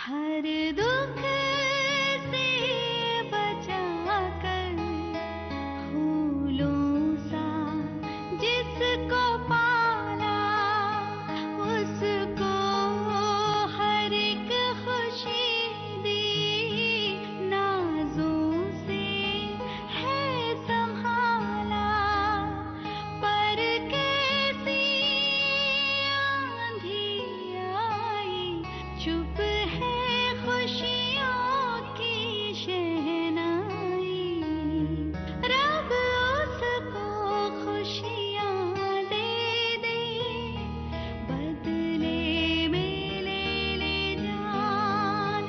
हर दुख से बचा कर फूलों सा जिसको पाला उसको हर एक खुशी दी, नाजों से है संभाला। पर कैसी आंधी आई, चुप है खुशियों की शहनाई। रब उसको खुशियाँ दे दे, बदले में ले ले जान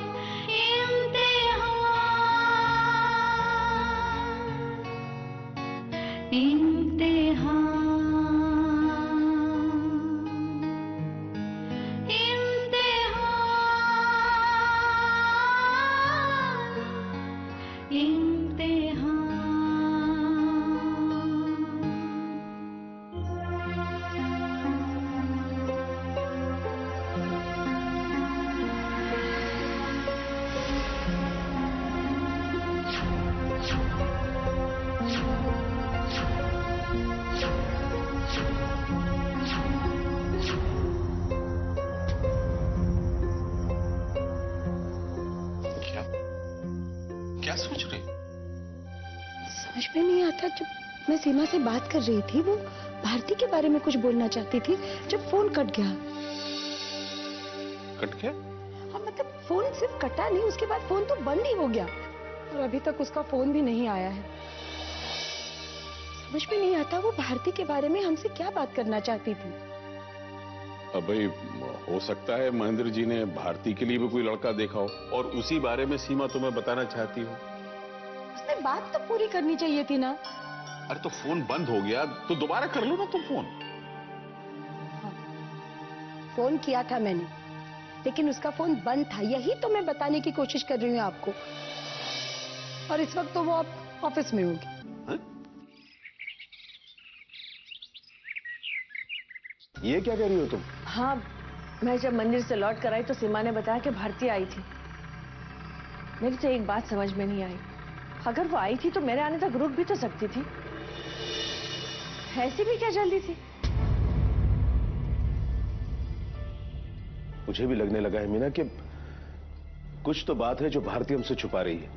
इम्तिहान, इम्तिहान, इम्तिहान। क्या क्या सोच रही? समझ में नहीं आता। जब मैं सीमा से बात कर रही थी, वो भारती के बारे में कुछ बोलना चाहती थी, जब फोन कट गया। कट गया? हाँ, मतलब फोन सिर्फ कटा नहीं, उसके बाद फोन तो बंद ही हो गया और अभी तक उसका फोन भी नहीं आया है। समझ में नहीं आता वो भारती के बारे में हमसे क्या बात करना चाहती थी। भाई हो सकता है महेंद्र जी ने भारती के लिए भी कोई लड़का देखा हो और उसी बारे में सीमा तुम्हें बताना चाहती हो। उसने बात तो पूरी करनी चाहिए थी ना। अरे तो फोन बंद हो गया तो दोबारा कर लो ना तुम फोन। फोन किया था मैंने, लेकिन उसका फोन बंद था। यही तो मैं बताने की कोशिश कर रही हूँ आपको। और इस वक्त तो वो आप ऑफिस में होगी। हाँ? ये क्या कह रही हो तुम? हाँ, मैं जब मंदिर से लौट कर आई तो सीमा ने बताया कि भारती आई थी। मेरी तो एक बात समझ में नहीं आई, अगर वो आई थी तो मेरे आने तक रुक भी तो सकती थी। ऐसी भी क्या जल्दी थी? मुझे भी लगने लगा है मीना कि कुछ तो बात है जो भारती हमसे छुपा रही है।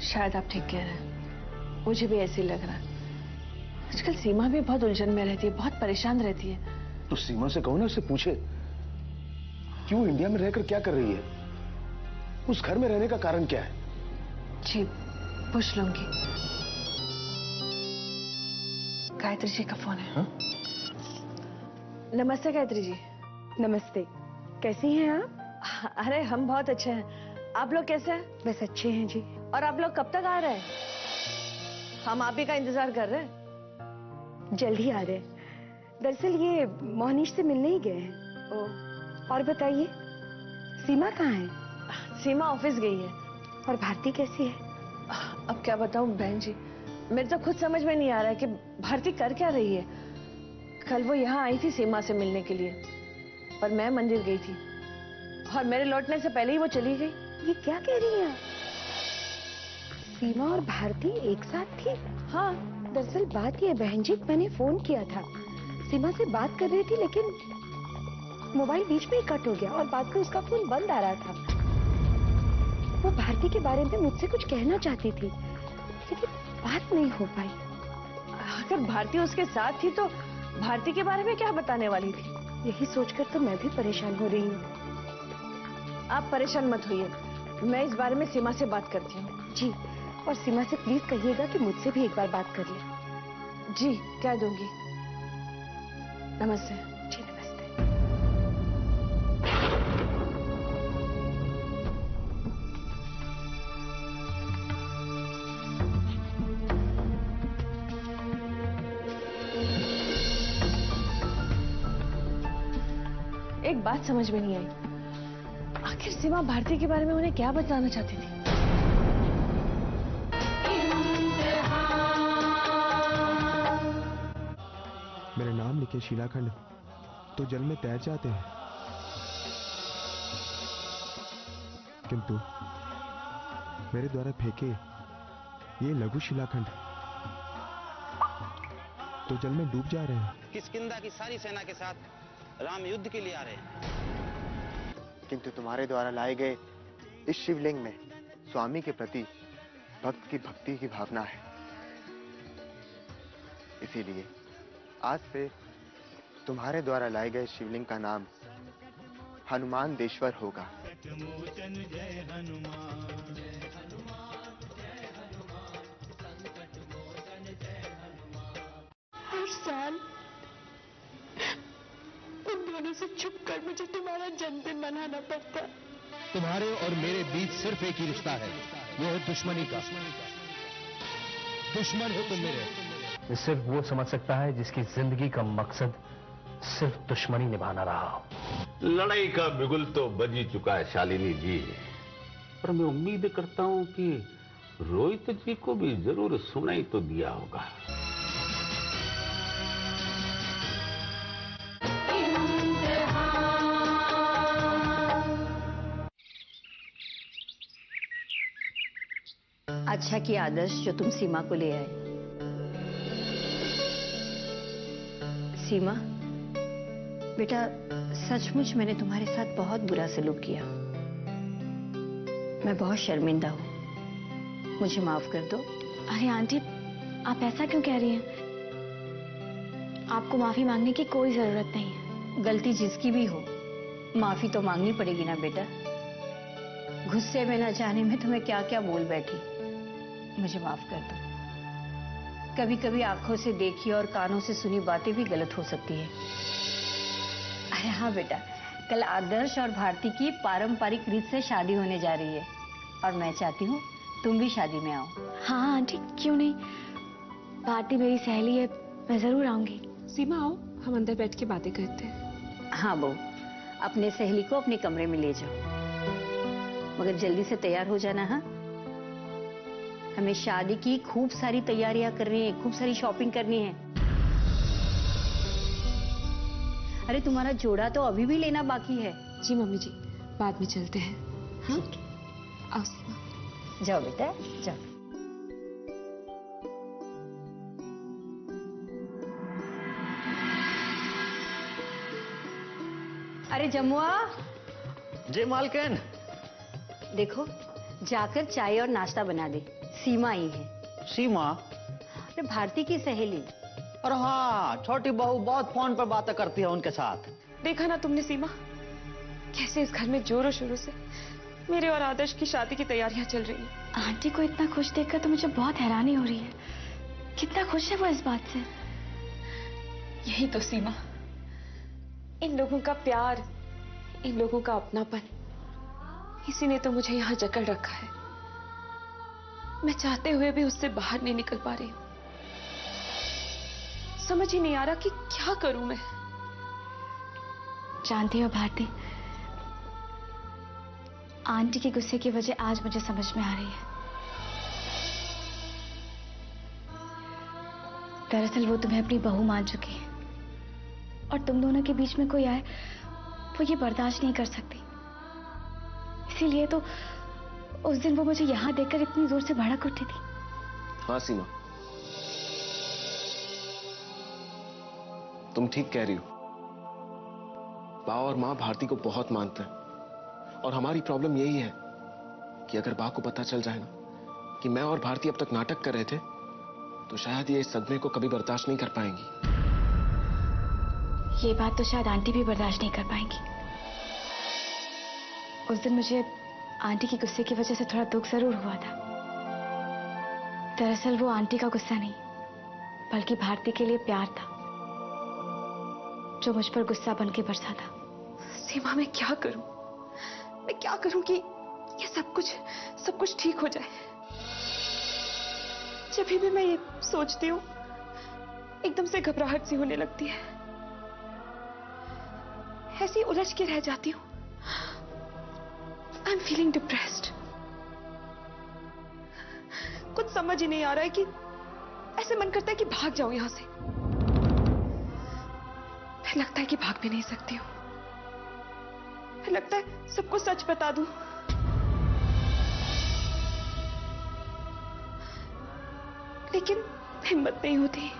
शायद आप ठीक कह रहे हैं, मुझे भी ऐसे ही लग रहा है। आजकल सीमा भी बहुत उलझन में रहती है, बहुत परेशान रहती है। तो सीमा से कहो ना, उससे पूछे क्यों इंडिया में रहकर क्या कर रही है, उस घर में रहने का कारण क्या है। जी, पूछ लूंगी। गायत्री जी का फोन है। हा? नमस्ते गायत्री जी। नमस्ते, कैसी हैं आप? अरे हम बहुत अच्छे हैं, आप लोग कैसे हैं? बस अच्छे हैं जी। और आप लोग कब तक आ रहे हैं? हम आप ही का इंतजार कर रहे हैं। जल्द ही आ रहे हैं। दरअसल ये मोहनीश से मिलने ही गए हैं। और बताइए, सीमा कहाँ है? सीमा ऑफिस गई है। और भारती कैसी है? अब क्या बताऊं बहन जी, मेरे तो खुद समझ में नहीं आ रहा है कि भारती कर क्या रही है। कल वो यहाँ आई थी सीमा से मिलने के लिए, पर मैं मंदिर गई थी और मेरे लौटने से पहले ही वो चली गई। ये क्या कह रही हैं? सीमा और भारती एक साथ थी? हाँ, दरअसल बात ये बहन जी, मैंने फोन किया था, सीमा से बात कर रही थी, लेकिन मोबाइल बीच में ही कट हो गया और बाद में उसका फोन बंद आ रहा था। वो भारती के बारे में मुझसे कुछ कहना चाहती थी, लेकिन बात नहीं हो पाई। अगर भारती उसके साथ थी तो भारती के बारे में क्या बताने वाली थी? यही सोचकर तो मैं भी परेशान हो रही हूँ। आप परेशान मत होइए, मैं इस बारे में सीमा से बात करती हूँ। जी, और सीमा से प्लीज कहिएगा कि मुझसे भी एक बार बात कर ले। जी, कह दूंगी। नमस्ते। जी नमस्ते। एक बात समझ में नहीं आई, आखिर सीमा भारती के बारे में उन्हें क्या बताना चाहती थी? मेरा नाम लिखे शीलाखंड, तो जल में तैर जाते हैं, किंतु मेरे द्वारा फेंके ये लघु शिलाखंड तो जल में डूब जा रहे हैं। किष्किंधा की सारी सेना के साथ राम युद्ध के लिए आ रहे हैं। किंतु तुम्हारे द्वारा लाए गए इस शिवलिंग में स्वामी के प्रति भक्त की भक्ति की भावना है। इसीलिए आज से तुम्हारे द्वारा लाए गए शिवलिंग का नाम हनुमान देश्वर होगा। हर साल उन दोनों से छुप कर मुझे तुम्हारा जन्मदिन मनाना पड़ता। तुम्हारे और मेरे बीच सिर्फ एक ही रिश्ता है, वो है दुश्मनी का। दुश्मन हो तुम मेरे। सिर्फ वो समझ सकता है जिसकी जिंदगी का मकसद सिर्फ दुश्मनी निभाना रहा हो। लड़ाई का बिगुल तो बज ही चुका है शालिनी जी, पर मैं उम्मीद करता हूं कि रोहित जी को भी जरूर सुनाई तो दिया होगा। अच्छा किया आदर्श जो तुम सीमा को ले आए। सीमा बेटा, सचमुच मैंने तुम्हारे साथ बहुत बुरा सलूक किया। मैं बहुत शर्मिंदा हूँ, मुझे माफ कर दो। अरे आंटी, आप ऐसा क्यों कह रही हैं? आपको माफी मांगने की कोई जरूरत नहीं है। गलती जिसकी भी हो, माफी तो मांगनी पड़ेगी ना बेटा। गुस्से में न जाने में तुम्हें क्या क्या बोल बैठी, मुझे माफ कर दो। कभी कभी आंखों से देखी और कानों से सुनी बातें भी गलत हो सकती है। अरे हाँ बेटा, कल आदर्श और भारती की पारंपरिक रीत से शादी होने जा रही है और मैं चाहती हूँ तुम भी शादी में आओ। हाँ आंटी, क्यों नहीं। भारती मेरी सहेली है, मैं जरूर आऊंगी। सीमा आओ, हम अंदर बैठ के बातें करते हैं। हाँ बहू, अपने सहेली को अपने कमरे में ले जाओ, मगर जल्दी से तैयार हो जाना। हाँ, हमें शादी की खूब सारी तैयारियां करनी है, खूब सारी शॉपिंग करनी है। अरे तुम्हारा जोड़ा तो अभी भी लेना बाकी है। जी मम्मी जी, बाद में चलते हैं। हाँ आओ सीमा। जाओ बेटा जाओ। अरे जमुआ। जी मालकिन। देखो, जाकर चाय और नाश्ता बना दे, सीमा आई है। सीमा? अरे भारती की सहेली। और हाँ, छोटी बहू बहुत फोन पर बातें करती है उनके साथ। देखा ना तुमने सीमा, कैसे इस घर में जोरों शोरों से मेरे और आदर्श की शादी की तैयारियां चल रही हैं। आंटी को इतना खुश देखकर तो मुझे बहुत हैरानी हो रही है। कितना खुश है वो इस बात से। यही तो सीमा, इन लोगों का प्यार, इन लोगों का अपनापन, इसी ने तो मुझे यहां जकड़ रखा है। मैं चाहते हुए भी उससे बाहर नहीं निकल पा रही हूं। समझ ही नहीं आ रहा कि क्या करूं मैं। जानती हो भारती, आंटी के गुस्से की वजह आज मुझे समझ में आ रही है। दरअसल वो तुम्हें अपनी बहू मान चुकी है और तुम दोनों के बीच में कोई आए वो ये बर्दाश्त नहीं कर सकती। इसीलिए तो उस दिन वो मुझे यहां देखकर इतनी जोर से भड़क उठी थी। हाँ सीमा, तुम ठीक कह रही हो। बा और माँ भारती को बहुत मानते हैं और हमारी प्रॉब्लम यही है कि अगर बा को पता चल जाए ना कि मैं और भारती अब तक नाटक कर रहे थे, तो शायद ये इस सदमे को कभी बर्दाश्त नहीं कर पाएंगी। ये बात तो शायद आंटी भी बर्दाश्त नहीं कर पाएंगी। उस दिन मुझे आंटी की गुस्से की वजह से थोड़ा दुख जरूर हुआ था। दरअसल वो आंटी का गुस्सा नहीं, बल्कि भारती के लिए प्यार था जो मुझ पर गुस्सा बन के बरसा था। सीमा, मैं क्या करूं? मैं क्या करूं कि ये सब कुछ ठीक हो जाए? जब भी मैं ये सोचती हूँ, एकदम से घबराहट सी होने लगती है। ऐसी उलझ के रह जाती हूँ। I am feeling depressed. कुछ समझ ही नहीं आ रहा है कि ऐसे मन करता है कि भाग जाऊं यहां से। लगता है कि भाग भी नहीं सकती हूँ। लगता है सबको सच बता दूं। लेकिन हिम्मत नहीं होती,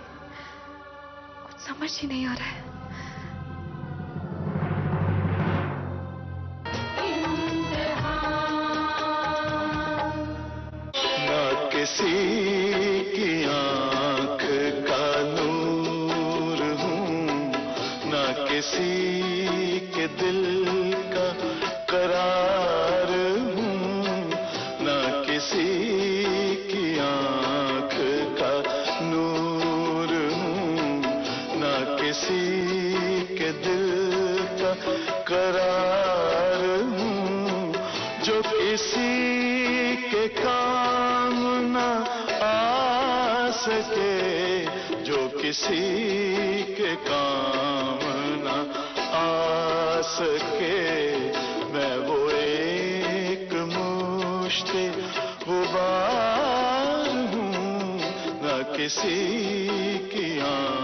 कुछ समझ ही नहीं आ रहा है। ना किसी की आंख का नूर हूँ, ना किसी के दिल का करार हूँ, ना किसी की आंख का नूर हूँ, ना किसी के दिल का करार हूँ, जो किसी के काम न आ सके, जो किसी के काम न आ सके, मैं वो एक मुश्ते गुबार हूँ, न किसी की आँख